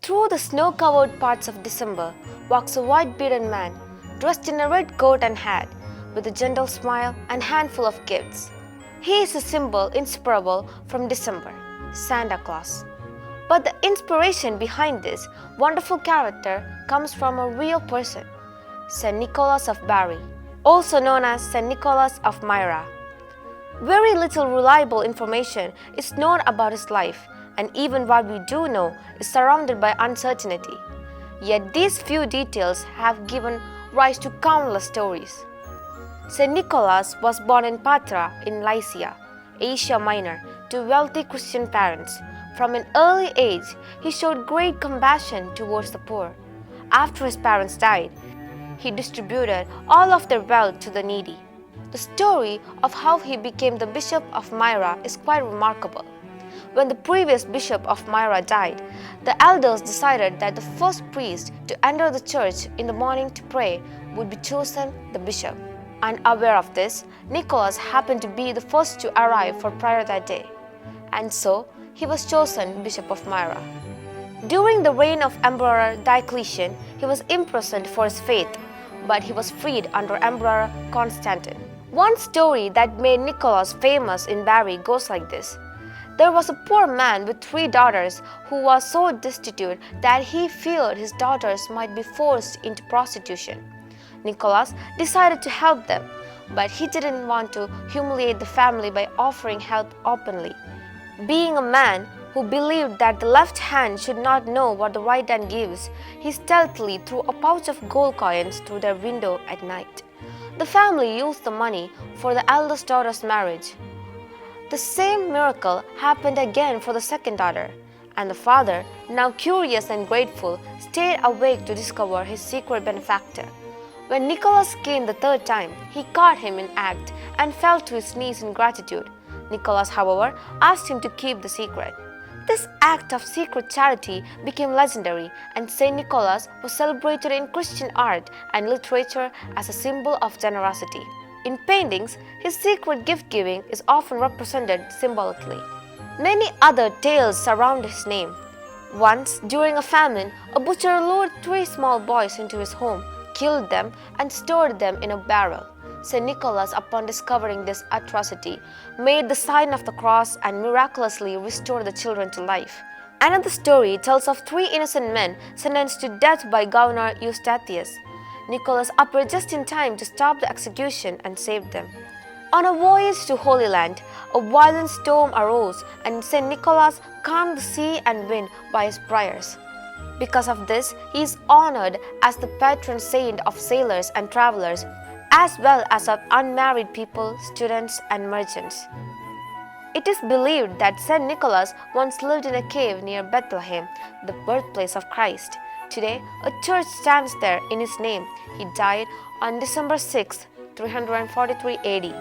Through the snow-covered parts of December walks a white-bearded man, dressed in a red coat and hat, with a gentle smile and handful of gifts. He is a symbol inseparable from December, Santa Claus. But the inspiration behind this wonderful character comes from a real person, Saint Nicholas of Bari, also known as Saint Nicholas of Myra. Very little reliable information is known about his life, and even what we do know is surrounded by uncertainty. Yet these few details have given rise to countless stories. Saint Nicholas was born in Patra in Lycia, Asia Minor, to wealthy Christian parents. From an early age, he showed great compassion towards the poor. After his parents died, he distributed all of their wealth to the needy. The story of how he became the Bishop of Myra is quite remarkable. When the previous Bishop of Myra died, the elders decided that the first priest to enter the church in the morning to pray would be chosen the bishop. Unaware of this, Nicholas happened to be the first to arrive for prayer that day, and so he was chosen Bishop of Myra. During the reign of Emperor Diocletian, he was imprisoned for his faith, but he was freed under Emperor Constantine. One story that made Nicholas famous in Bari goes like this. There was a poor man with 3 daughters who was so destitute that he feared his daughters might be forced into prostitution. Nicholas decided to help them, but he didn't want to humiliate the family by offering help openly. Being a man who believed that the left hand should not know what the right hand gives, he stealthily threw a pouch of gold coins through their window at night. The family used the money for the eldest daughter's marriage. The same miracle happened again for the second daughter, and the father, now curious and grateful, stayed awake to discover his secret benefactor. When Nicholas came the third time, he caught him in act and fell to his knees in gratitude. Nicholas, however, asked him to keep the secret. This act of secret charity became legendary, and Saint Nicholas was celebrated in Christian art and literature as a symbol of generosity. In paintings, his secret gift-giving is often represented symbolically. Many other tales surround his name. Once, during a famine, a butcher lured 3 small boys into his home, killed them, and stored them in a barrel. Saint Nicholas, upon discovering this atrocity, made the sign of the cross and miraculously restored the children to life. Another story tells of 3 innocent men sentenced to death by Governor Eustathius. Nicholas appeared just in time to stop the execution and save them. On a voyage to Holy Land, a violent storm arose, and Saint Nicholas calmed the sea and wind by his prayers. Because of this, he is honored as the patron saint of sailors and travelers, as well as of unmarried people, students, and merchants. It is believed that Saint Nicholas once lived in a cave near Bethlehem, the birthplace of Christ. Today, a church stands there in his name. He died on December 6, 343 AD.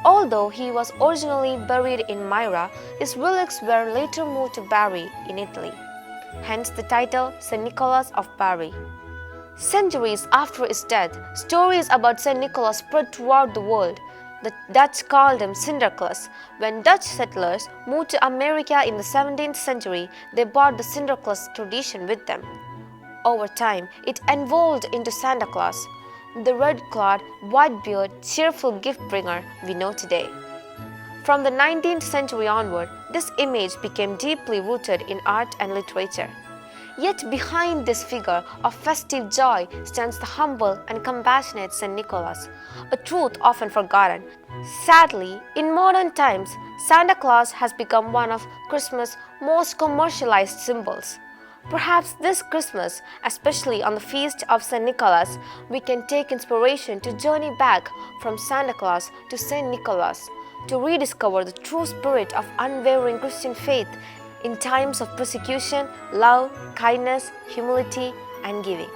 Although he was originally buried in Myra, his relics were later moved to Bari in Italy. Hence the title Saint Nicholas of Bari. Centuries after his death, stories about Saint Nicholas spread throughout the world. The Dutch called him Sinterklaas. When Dutch settlers moved to America in the 17th century, they brought the Sinterklaas tradition with them. Over time, it evolved into Santa Claus, the red-clad, white-bearded, cheerful gift-bringer we know today. From the 19th century onward, this image became deeply rooted in art and literature. Yet behind this figure of festive joy stands the humble and compassionate Saint Nicholas, a truth often forgotten. Sadly, in modern times, Santa Claus has become one of Christmas' most commercialized symbols. Perhaps this Christmas, especially on the feast of Saint Nicholas, we can take inspiration to journey back from Santa Claus to Saint Nicholas, to rediscover the true spirit of unwavering Christian faith in times of persecution, love, kindness, humility, and giving.